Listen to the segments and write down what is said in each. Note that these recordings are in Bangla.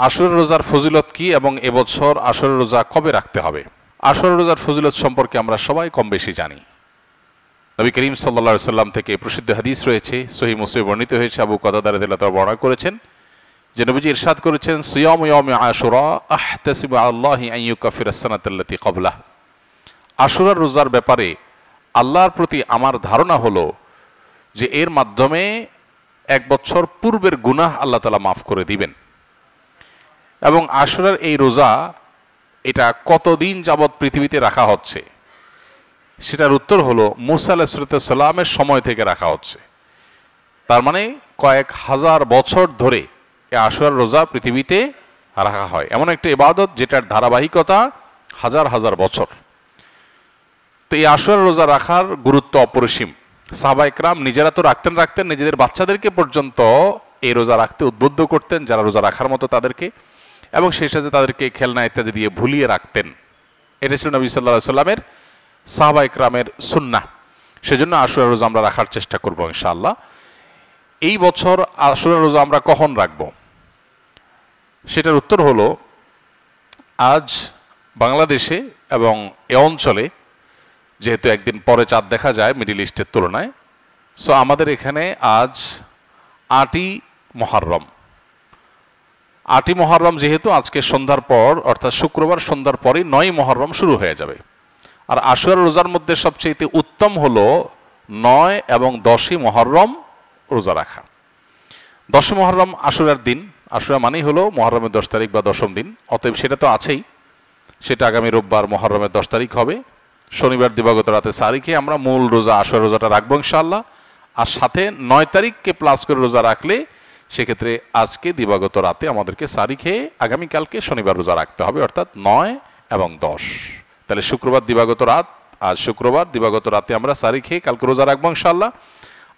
আশুরা রোজার ফজিলত কি এবং এবছর আশুরা রোজা কবে রাখতে হবে? আশুরা রোজার ফজিলত সম্পর্কে আমরা সবাই কম বেশি জানি। নবী করিম সাল্লাল্লাহু আলাইহি সাল্লাম থেকে প্রসিদ্ধ হাদিস রয়েছে, সহিহ মুসলিমে বর্ণিত হয়েছে, আবু কাতাদা রাদিয়াল্লাহু তাআলা বর্ণনা করেছেন যে নবীজি ইরশাদ করেছেন, সিয়ামু ইয়াউমি আশুরা আহতাসিবু আল্লাহি আন ইউকাফিরাস সানাতাল্লাতী ক্বাবলাহ। আশুরার রোজার ব্যাপারে আল্লাহর প্রতি আমার ধারণা হলো যে এর মাধ্যমে এক বছর পূর্বের গুনাহ আল্লাহ তাআলা মাফ করে দিবেন। এবং আশুরার এই রোজা এটা কতদিন যাবৎ পৃথিবীতে রাখা হচ্ছে সেটার উত্তর হলো মুসা আলাইহিস সালামের সময় থেকে রাখা হচ্ছে। তার মানে কয়েক হাজার বছর ধরে এই আশুরার রোজা পৃথিবীতে রাখা হয়। এমন একটা ইবাদত যেটার ধারাবাহিকতা হাজার হাজার বছর। তো এই আশুরার রোজা রাখার গুরুত্ব অপরিসীম। সাহাবা ইকরাম নিজেরা তো রাখতেন, নিজেদের বাচ্চাদেরকে পর্যন্ত এই রোজা রাখতে উদ্বুদ্ধ করতেন যারা রোজা রাখার মতো তাদেরকে, এবং সেই সাথে তাদেরকে খেলনা ইত্যাদি দিয়ে ভুলিয়ে রাখতেন। এটা ছিল নবী সাল্লাল্লাহু আলাইহি সাল্লামের সাহাবা ইকরামের সুন্নাহ। সেজন্য আশুরা রোজা আমরা রাখার চেষ্টা করব ইনশাআল্লাহ। এই বছর আশুরা রোজা আমরা কখন রাখব সেটার উত্তর হলো, আজ বাংলাদেশে এবং এ অঞ্চলে যেহেতু একদিন পরে চাঁদ দেখা যায় মিডিল ইস্টের তুলনায়, সো আমাদের এখানে আজ ৮ই মুহররম। ৮ই মুহররম যেহেতু আজকে সন্ধ্যার পর অর্থাৎ শুক্রবার সন্ধ্যার পরেই ৯ই মুহররম শুরু হয়ে যাবে। আর আশুরা রোজার মধ্যে সবচেয়ে উত্তম হলো ৯ এবং ১০ই মুহররম রোজা রাখা। ১০ই মুহররম আশুরার দিন, আশুরা মানেই হলো মুহররমের ১০ তারিখ বা ১০ম দিন, অতএব সেটা তো আছেই। সেটা আগামী রোববার মুহররমের ১০ তারিখ হবে। শনিবার দিবাগত রাতে সারিখে আমরা মূল রোজা আশুরা রোজাটা রাখবো ইনশাআল্লাহ। আর সাথে ৯ তারিখকে প্লাস করে রোজা রাখলে সেক্ষেত্রে আজকে দিবাগত রাতে আমাদেরকে সারি খেয়ে আগামীকালকে শনিবার রোজা রাখতে হবে, অর্থাৎ ৯ এবং ১০। তাহলে শুক্রবার দিবাগত রাত, আজ শুক্রবার দিবাগত রাতে আমরা সারি খেয়ে কালকে রোজা রাখবো ইনশাআল্লাহ।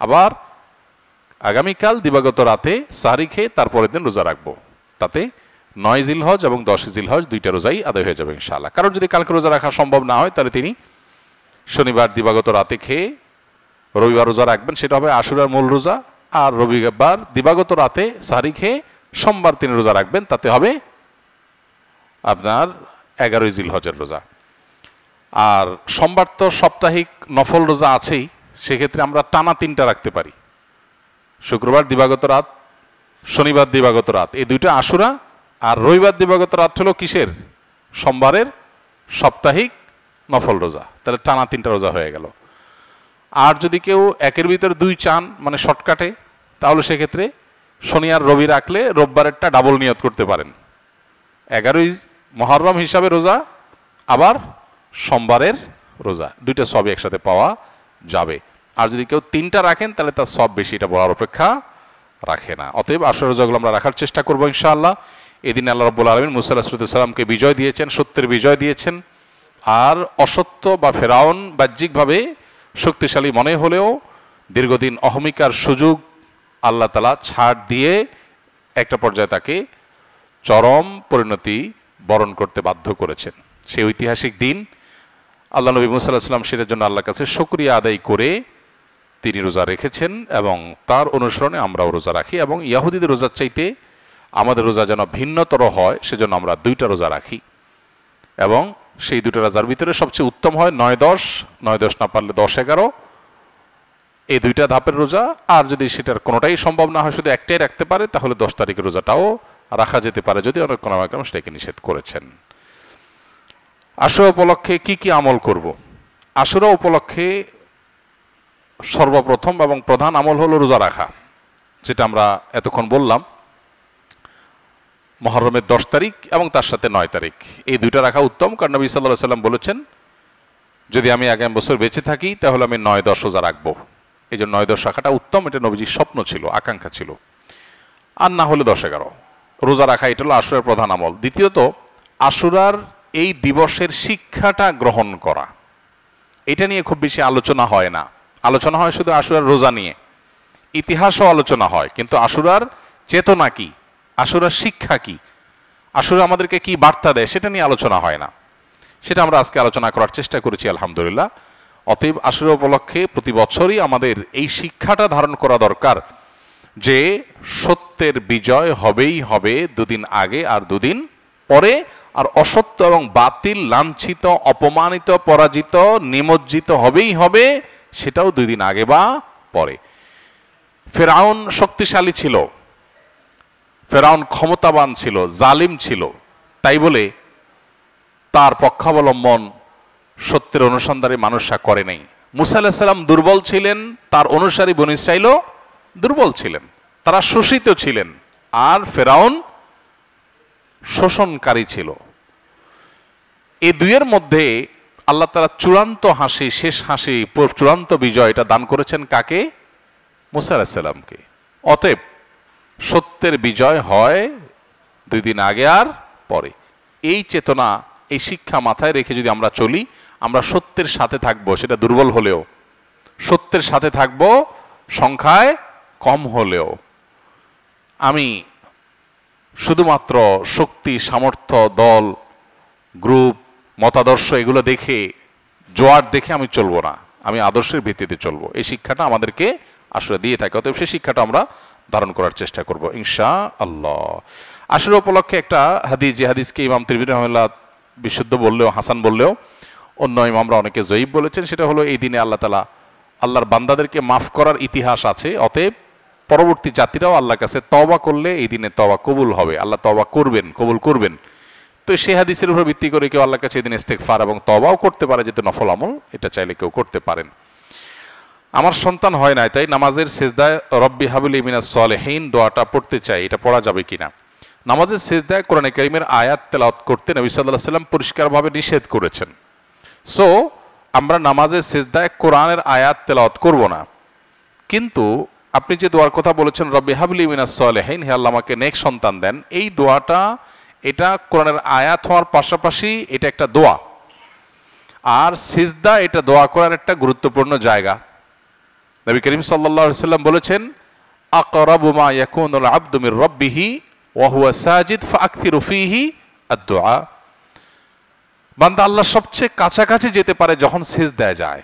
আবার আগামীকাল দিবাগত রাতে সারি খেয়ে তারপরের দিন রোজা রাখবো। তাতে ৯ জিলহজ এবং ১০ জিলহজ দুইটা রোজাই আদায় হয়ে যাবে ইনশাআল্লাহ। কারণ যদি কালকে রোজা রাখা সম্ভব না হয় তাহলে তিনি শনিবার দিবাগত রাতে খেয়ে রবিবার রোজা রাখবেন, সেটা হবে আশুরার মূল রোজা। আর রবিবার দিবাগত রাতে সারি খেয়ে সোমবার তিনি রোজা রাখবেন, তাতে হবে আপনার ১১ই জিলহজের রোজা। আর সোমবার তো সাপ্তাহিক নফল রোজা আছেই, সেক্ষেত্রে আমরা টানা ৩টা রাখতে পারি। শুক্রবার দিবাগত রাত, শনিবার দিবাগত রাত, এই দুইটা আশুরা। আর রবিবার দিবাগত রাত হলো কিসের? সোমবারের সাপ্তাহিক নফল রোজা। তাহলে টানা 3টা রোজা হয়ে গেল। আর যদি কেউ একের ভিতর 2 চান, মানে শর্টকাটে, তাহলে সেক্ষেত্রে শনি আর রবি রাখলে রোববারেরটা ডাবল নিয়ত করতে পারেন। 11ই মুহররম হিসাবে রোজা, আবার সোমবারের রোজা, দুইটা সবই একসাথে পাওয়া যাবে। আর যদি কেউ 3টা রাখেন তাহলে তার সব বেশি, এটা বলার অপেক্ষা রাখে না। অতএব আশুরা রোজাগুলো আমরা রাখার চেষ্টা করবো ইনশাআল্লাহ। এদিন আল্লাহ রাব্বুল আলামিন মুসা আলাইহিস সালামকে বিজয় দিয়েছেন, সত্যের বিজয় দিয়েছেন। আর অসত্য বা ফেরাউন বাহ্যিকভাবে শক্তিশালী মনে হলেও দীর্ঘদিন অহমিকার সুযোগ আল্লাহ তাআলা ছাড় দিয়ে একটা পর্যায়ে তাকে চরম পরিণতি বরণ করতে বাধ্য করেছেন। সেই ঐতিহাসিক দিন আল্লাহ নবী মুসা আলাইহিস সালাম সেটার জন্য আল্লাহর কাছে শুকরিয়া আদায় করে তিনি রোজা রেখেছেন, এবং তার অনুসরণে আমরাও রোজা রাখি। এবং ইহুদিদের রোজার চাইতে আমাদের রোজা যেন ভিন্নতর হয় সেজন্য আমরা 2টা রোজা রাখি। এবং সেই 2টা রোজার ভিতরে সবচেয়ে উত্তম হয় 9-10, 9-10 না পারলে 10-11, এই 2টা ধাপের রোজা। আর যদি সেটার কোনোটাই সম্ভব না হয়, শুধু একটাই রাখতে পারে, তাহলে 10 তারিখের রোজাটাও রাখা যেতে পারে, যদি অনেক কোন সেটাকে নিষেধ করেছেন। আশুরা উপলক্ষে কি কি আমল করব? আশুরা উপলক্ষে সর্বপ্রথম এবং প্রধান আমল হলো রোজা রাখা, যেটা আমরা এতক্ষণ বললাম। মুহররমের 10 তারিখ এবং তার সাথে 9 তারিখ, এই 2টা রাখা উত্তম। কারণ নবী সাল্লাল্লাহু আলাইহি সাল্লাম বলেছেন, যদি আমি আগামী বছর বেঁচে থাকি তাহলে আমি 9-10 রোজা রাখবো। এই জন্য 9-10 রাখাটা উত্তম, এটা নবীজির স্বপ্ন ছিল, আকাঙ্ক্ষা ছিল। আর না হলে 10-11 রোজা রাখা, এটা হলো আশুরার প্রধান আমল। দ্বিতীয়ত, আশুরার এই দিবসের শিক্ষাটা গ্রহণ করা, এটা নিয়ে খুব বেশি আলোচনা হয় না। আলোচনা হয় শুধু আশুরার রোজা নিয়ে, ইতিহাসও আলোচনা হয়, কিন্তু আশুরার চেতনা কি, আশুরার শিক্ষা কি, আশুরা আমাদেরকে কি বার্তা দেয়, সেটা নিয়ে আলোচনা হয় না। সেটা আমরা আজকে আলোচনা করার চেষ্টা করেছি আলহামদুলিল্লাহ। অতএব আশুরা উপলক্ষে প্রতি বছরই আমাদের এই শিক্ষাটা ধারণ করা দরকার যে সত্যের বিজয় হবেই হবে দুদিন আগে আর দুদিন পরে, আর অসত্য এবং বাতিল লাঞ্ছিত, অপমানিত, পরাজিত, নিমজ্জিত হবেই হবে, সেটাও 2 দিন আগে বা পরে। ফেরাউন শক্তিশালী ছিল, ফেরাউন ক্ষমতাবান ছিল, জালিম ছিল, তাই বলে তার পক্ষাবলম্বন সত্যের অনুসন্ধানে মানুষরা করে নাই। মুসা আলাইহিস সালাম দুর্বল ছিলেন, তার অনুসারী বনী ইসরাঈলও দুর্বল ছিলেন, তারা শোষিত ছিলেন, আর ফেরাউন শোষণকারী ছিল। এই দুইয়ের মধ্যে আল্লাহ তাআলা চূড়ান্ত হাসি, শেষ হাসি, চূড়ান্ত বিজয় এটা দান করেছেন কাকে? মুসা আলাইহিস সালামকে। অতএব সত্যের বিজয় হয় 2 দিন আগে আর পরে। এই চেতনা, এই শিক্ষা মাথায় রেখে যদি আমরা চলি, আমরা সত্যের সাথে থাকবো, সেটা দুর্বল হলেও, সত্যের সাথে থাকবো সংখ্যায় কম হলেও। আমি শুধুমাত্র শক্তি, সামর্থ্য, দল, গ্রুপ, মতাদর্শ এগুলো দেখে, জোয়ার দেখে আমি চলবো না, আমি আদর্শের ভিত্তিতে চলবো। এই শিক্ষাটা আমাদেরকে আসলে দিয়ে থাকে। অতএব সেই শিক্ষাটা আমরা ধারণ করার চেষ্টা করব ইনশাআল্লাহ। আশুরা উপলক্ষে একটা হাদিস, যে হাদিসকে ইমাম তিরমিজি রাহিমাহুল্লাহ বিশুদ্ধ বললেও, হাসান বললেও, অন্য ইমামরা অনেকে জয়ীফ বলেছেন, সেটা হলো এই দিনে আল্লাহ তাআলা আল্লাহর বান্দাদেরকে মাফ করার ইতিহাস আছে। অতএব পরবর্তী জাতিরাও আল্লাহর কাছে তওবা করলে এই দিনে তওবা কবুল হবে, আল্লাহ তওবা করবেন, কবুল করবেন। তো সেই হাদিসের উপর ভিত্তি করে কেউ আল্লাহর কাছে এই দিন ইস্তেগফার এবং তওবাও করতে পারে, যেহেতু নফল আমল, এটা চাইলে কেউ করতে পারেন। আমার সন্তান হয় নাই, তাই নামাজের সেজদায় রব্বি হাবলি মিনাস সালিহিন দোয়াটা পড়তে চাই, এটা পড়া যাবে কিনা? নামাজের সেজদায় কোরআনে কারীমের আয়াত তেলাওয়াত করতে নবী সাল্লাল্লাহু আলাইহি ওয়াসাল্লাম পরিষ্কারভাবে নিষেধ করেছেন। সো আমরা নামাজের সেজদায় কোরআনের আয়াত তেলাওয়াত করব না, কিন্তু আপনি যে দোয়ার কথা বলেছেন রব্বি হাবলি মিনাস সালিহিন, হে আল্লাহ আমাকে নেক সন্তান দেন, এই দোয়াটা, এটা কোরআনের আয়াত হওয়ার পাশাপাশি এটা একটা দোয়া, আর সিজদা এটা দোয়া করার একটা গুরুত্বপূর্ণ জায়গা। নবী করিম সাল্লাল্লাহু আলাইহি ওয়াসাল্লাম বলেছেন, আকরাবু মা ইয়াকুনুল আবদু মির রাব্বিহি ওয়া হুয়া সাজিদ ফাআকথিরু ফীহি আদ-দুআ। বান্দা আল্লাহর সবচেয়ে কাছাকাছি যেতে পারে যখন সিজদায় যায়।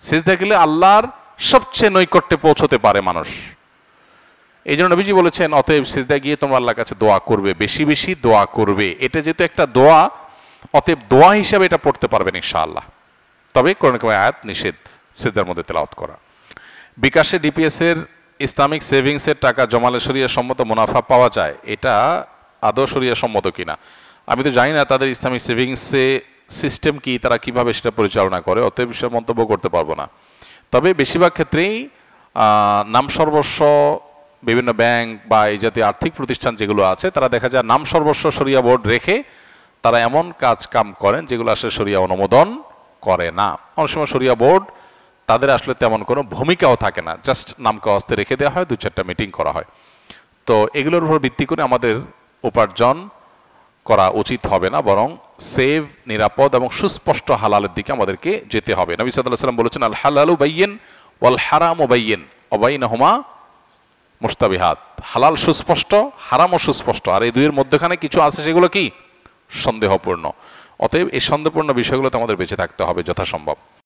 সিজদায় গেলে আল্লাহর সবচেয়ে নৈকট্যে পৌঁছতে পারে মানুষ। এই জন্য নবীজি বলেছেন, অতএব সিজদায় গিয়ে তোমরা আল্লাহর কাছে দোয়া করবে, বেশি বেশি দোয়া করবে। এটা যেহেতু একটা দোয়া, অতএব দোয়া হিসাবে এটা পড়তে পারবেন ইনশাআল্লাহ। তবে কোরআন কারীমের আয়াত নিষেধ সিজদার মধ্যে তেলাওয়াত করা। বিকাশে ডিপিএস এর ইসলামিক সেভিংসের টাকা জমালে শরিয়া সম্মত মুনাফা পাওয়া যায়, এটা আদৌ শরিয়া সম্মত কিনা আমি তো জানি না। তাদের ইসলামিক সেভিংসে সিস্টেম কি, তারা কিভাবে সেটা পরিচালনা করে, অতএব বিষয়ে মন্তব্য করতে পারবো না। তবে বেশিরভাগ ক্ষেত্রেই নাম সর্বস্ব বিভিন্ন ব্যাংক বা এই জাতীয় আর্থিক প্রতিষ্ঠান যেগুলো আছে, তারা দেখা যায় নাম সর্বস্ব শরিয়া বোর্ড রেখে তারা এমন কাজ কাম করেন যেগুলো আসলে শরিয়া অনুমোদন করে না। অনেক সময় শরিয়া বোর্ড তাদের আসলে তেমন কোনো ভূমিকাও থাকে না, জাস্ট নামকে অস্তে রেখে দেওয়া হয়, 2-4টা মিটিং করা হয়। তো এগুলোর উপর ভিত্তি করে আমাদের উপার্জন করা উচিত হবে না, বরং সেভ, নিরাপদ এবং সুস্পষ্ট হালালের দিকে আমাদেরকে যেতে হবে। নবী সাল্লাল্লাহু আলাইহি ওয়াসাল্লাম বলেছেন, আল হালালু বাইয়িন ওয়াল হারামু বাইয়িন ওয়া বাইনাহুমা মুশতাবিহাত। হালাল সুস্পষ্ট, হারামও সুস্পষ্ট, আর এই দুইয়ের মধ্যখানে কিছু আছে সেগুলো কি সন্দেহপূর্ণ। অতএব এই সন্দেহপূর্ণ বিষয়গুলোতে আমাদের বেঁচে থাকতে হবে যথাসম্ভব।